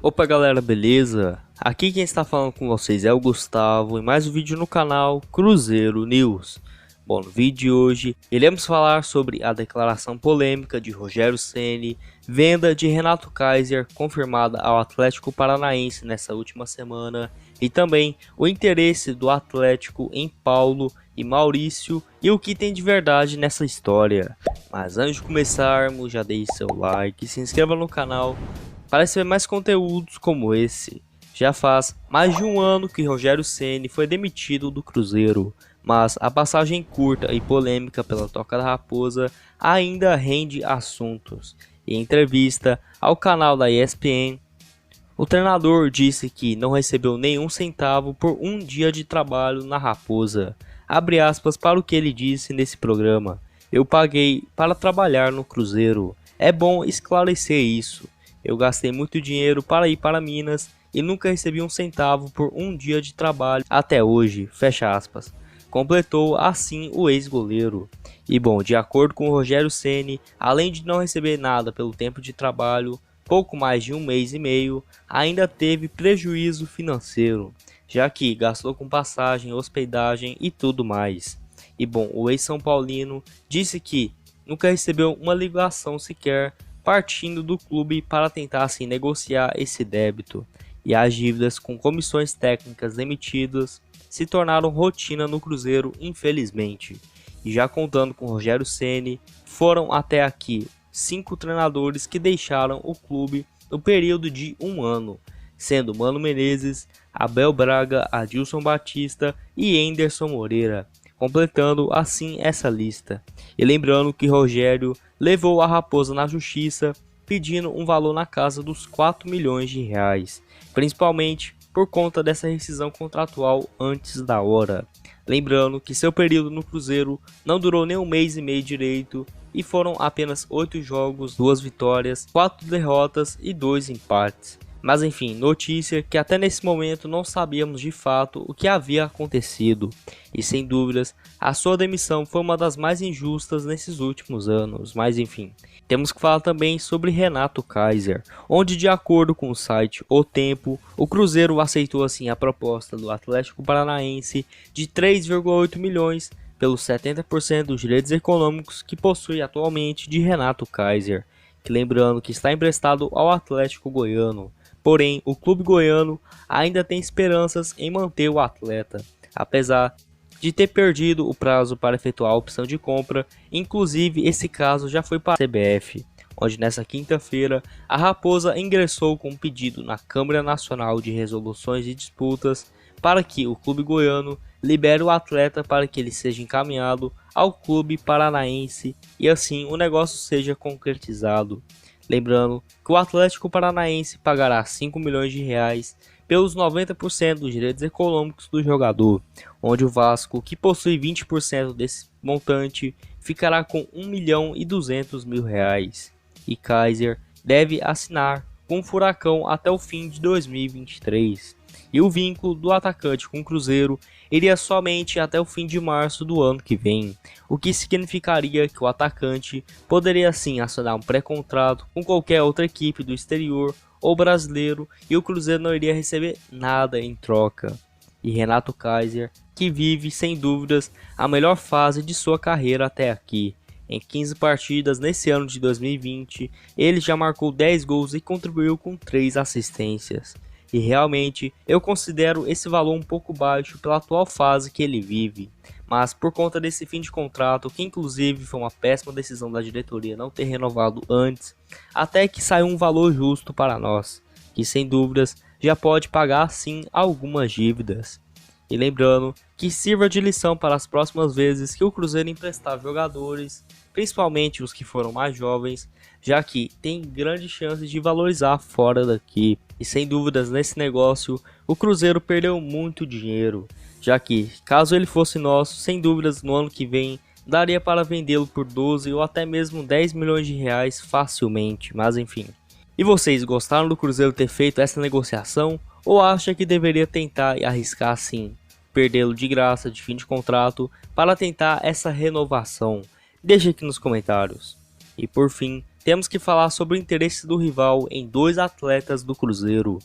Opa galera, beleza? Aqui quem está falando com vocês é o Gustavo em mais um vídeo no canal Cruzeiro News. Bom, no vídeo de hoje iremos falar sobre a declaração polêmica de Rogério Ceni, venda de Renato Kaiser confirmada ao Atlético Paranaense nessa última semana e também o interesse do Atlético em Paulo e Maurício e o que tem de verdade nessa história. Mas antes de começarmos, já deixe seu like, se inscreva no canal para receber mais conteúdos como esse. Já faz mais de um ano que Rogério Ceni foi demitido do Cruzeiro, mas a passagem curta e polêmica pela Toca da Raposa ainda rende assuntos. Em entrevista ao canal da ESPN, o treinador disse que não recebeu nenhum centavo por um dia de trabalho na Raposa. Abre aspas para o que ele disse nesse programa: "Eu paguei para trabalhar no Cruzeiro. É bom esclarecer isso. Eu gastei muito dinheiro para ir para Minas e nunca recebi um centavo por um dia de trabalho até hoje", fecha aspas. Completou assim o ex-goleiro. E bom, de acordo com o Rogério Ceni, além de não receber nada pelo tempo de trabalho, pouco mais de um mês e meio, ainda teve prejuízo financeiro, já que gastou com passagem, hospedagem e tudo mais. E bom, o ex-São Paulino disse que nunca recebeu uma ligação sequer partindo do clube para tentar assim negociar esse débito, e as dívidas com comissões técnicas demitidas se tornaram rotina no Cruzeiro, infelizmente. E já contando com Rogério Ceni, foram até aqui 5 treinadores que deixaram o clube no período de um ano, sendo Mano Menezes, Abel Braga, Adilson Batista e Anderson Moreira, completando assim essa lista. E lembrando que Rogério levou a Raposa na justiça pedindo um valor na casa dos 4 milhões de reais, principalmente por conta dessa rescisão contratual antes da hora. Lembrando que seu período no Cruzeiro não durou nem um mês e meio direito e foram apenas 8 jogos, 2 vitórias, 4 derrotas e 2 empates. Mas enfim, notícia que até nesse momento não sabíamos de fato o que havia acontecido, e sem dúvidas a sua demissão foi uma das mais injustas nesses últimos anos. Mas enfim, temos que falar também sobre Renato Kaiser, onde de acordo com o site O Tempo, o Cruzeiro aceitou assim a proposta do Atlético Paranaense de 3,8 milhões pelos 70% dos direitos econômicos que possui atualmente de Renato Kaiser, que lembrando que está emprestado ao Atlético Goiano. Porém, o clube goiano ainda tem esperanças em manter o atleta, apesar de ter perdido o prazo para efetuar a opção de compra. Inclusive, esse caso já foi para a CBF, onde nessa quinta-feira a Raposa ingressou com um pedido na Câmara Nacional de Resoluções de Disputas para que o clube goiano libere o atleta para que ele seja encaminhado ao clube paranaense e assim o negócio seja concretizado. Lembrando que o Atlético Paranaense pagará 5 milhões de reais pelos 90% dos direitos econômicos do jogador, onde o Vasco, que possui 20% desse montante, ficará com 1 milhão e 200 mil reais. E Kaiser deve assinar com o Furacão até o fim de 2023. E o vínculo do atacante com o Cruzeiro iria somente até o fim de março do ano que vem, o que significaria que o atacante poderia sim assinar um pré-contrato com qualquer outra equipe do exterior ou brasileiro e o Cruzeiro não iria receber nada em troca. E Renato Kaiser, que vive sem dúvidas a melhor fase de sua carreira até aqui. Em 15 partidas nesse ano de 2020, ele já marcou 10 gols e contribuiu com 3 assistências. E realmente eu considero esse valor um pouco baixo pela atual fase que ele vive, mas por conta desse fim de contrato, que inclusive foi uma péssima decisão da diretoria não ter renovado antes, até que saiu um valor justo para nós, que sem dúvidas já pode pagar sim algumas dívidas. E lembrando que sirva de lição para as próximas vezes que o Cruzeiro emprestar jogadores, principalmente os que foram mais jovens, já que tem grande chance de valorizar fora daqui. E sem dúvidas nesse negócio o Cruzeiro perdeu muito dinheiro, já que caso ele fosse nosso, sem dúvidas no ano que vem daria para vendê-lo por 12 ou até mesmo 10 milhões de reais facilmente. Mas enfim. E vocês gostaram do Cruzeiro ter feito essa negociação ou acham que deveria tentar e arriscar assim, perdê-lo de graça de fim de contrato para tentar essa renovação? Deixe aqui nos comentários. E por fim, temos que falar sobre o interesse do rival em dois atletas do Cruzeiro,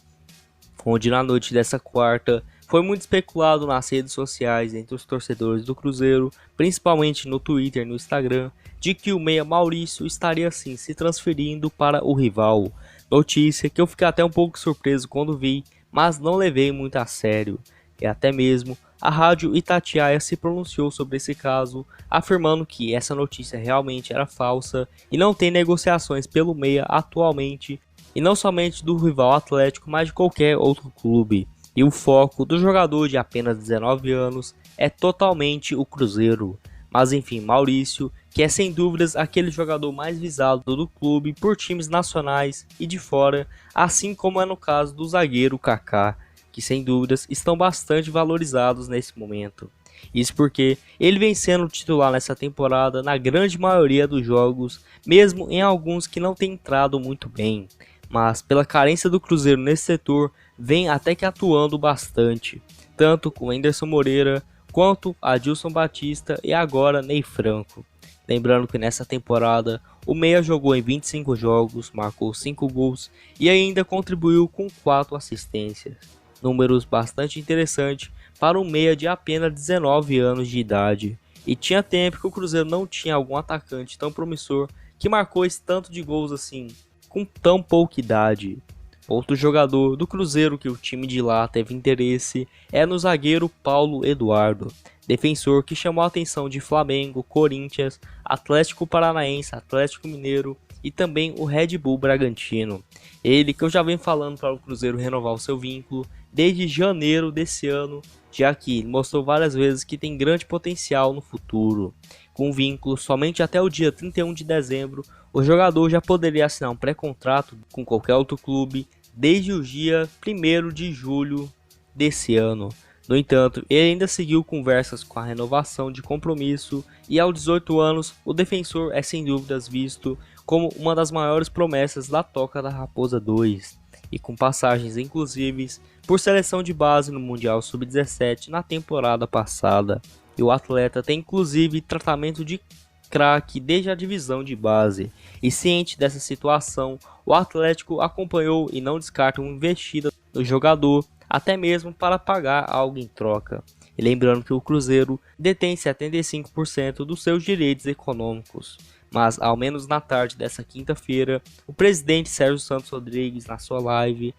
onde na noite dessa quarta foi muito especulado nas redes sociais entre os torcedores do Cruzeiro, principalmente no Twitter e no Instagram, de que o meia Maurício estaria sim se transferindo para o rival. Notícia que eu fiquei até um pouco surpreso quando vi, mas não levei muito a sério. E até mesmo a rádio Itatiaia se pronunciou sobre esse caso, afirmando que essa notícia realmente era falsa e não tem negociações pelo meia atualmente, e não somente do rival Atlético, mas de qualquer outro clube. E o foco do jogador de apenas 19 anos é totalmente o Cruzeiro. Mas enfim, Maurício, que é sem dúvidas aquele jogador mais visado do clube por times nacionais e de fora, assim como é no caso do zagueiro Kaká, que sem dúvidas estão bastante valorizados nesse momento. Isso porque ele vem sendo titular nessa temporada na grande maioria dos jogos, mesmo em alguns que não tem entrado muito bem. Mas pela carência do Cruzeiro nesse setor, vem até que atuando bastante, tanto com Anderson Moreira, quanto Adilson Batista e agora Ney Franco. Lembrando que nessa temporada o meia jogou em 25 jogos, marcou 5 gols e ainda contribuiu com 4 assistências. Números bastante interessantes para um meia de apenas 19 anos de idade. E tinha tempo que o Cruzeiro não tinha algum atacante tão promissor que marcou esse tanto de gols assim, com tão pouca idade. Outro jogador do Cruzeiro que o time de lá teve interesse é no zagueiro Paulo Eduardo, defensor que chamou a atenção de Flamengo, Corinthians, Atlético Paranaense, Atlético Mineiro e também o Red Bull Bragantino. Ele que eu já venho falando para o Cruzeiro renovar o seu vínculo desde janeiro desse ano, já que ele mostrou várias vezes que tem grande potencial no futuro. Com vínculo somente até o dia 31 de dezembro, o jogador já poderia assinar um pré-contrato com qualquer outro clube desde o dia 1º de julho desse ano. No entanto, ele ainda seguiu conversas com a renovação de compromisso e aos 18 anos o defensor é sem dúvidas visto como uma das maiores promessas da Toca da Raposa 2 e com passagens inclusive por seleção de base no Mundial Sub-17 na temporada passada. E o atleta tem inclusive tratamento de craque desde a divisão de base. E ciente dessa situação, o Atlético acompanhou e não descarta uma investida no jogador, até mesmo para pagar algo em troca. E lembrando que o Cruzeiro detém 75% dos seus direitos econômicos. Mas ao menos na tarde dessa quinta-feira, o presidente Sérgio Santos Rodrigues, na sua live,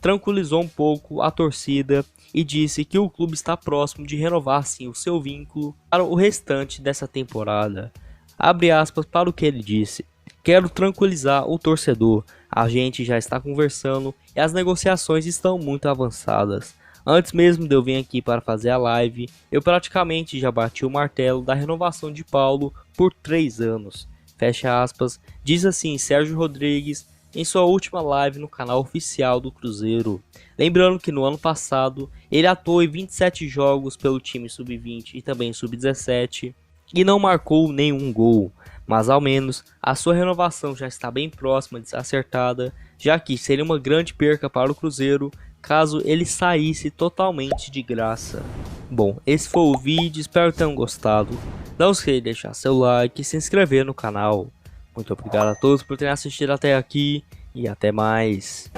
tranquilizou um pouco a torcida e disse que o clube está próximo de renovar sim o seu vínculo para o restante dessa temporada. Abre aspas para o que ele disse: "Quero tranquilizar o torcedor, a gente já está conversando e as negociações estão muito avançadas. Antes mesmo de eu vir aqui para fazer a live, eu praticamente já bati o martelo da renovação de Paulo por 3 anos. Fecha aspas, diz assim Sérgio Rodrigues em sua última live no canal oficial do Cruzeiro. Lembrando que no ano passado ele atuou em 27 jogos pelo time sub-20 e também sub-17 e não marcou nenhum gol, mas ao menos a sua renovação já está bem próxima de ser acertada, já que seria uma grande perca para o Cruzeiro caso ele saísse totalmente de graça. Bom, esse foi o vídeo, espero que tenham gostado. Não esqueça de deixar seu like e se inscrever no canal. Muito obrigado a todos por terem assistido até aqui e até mais.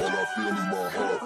All I feel is my heart.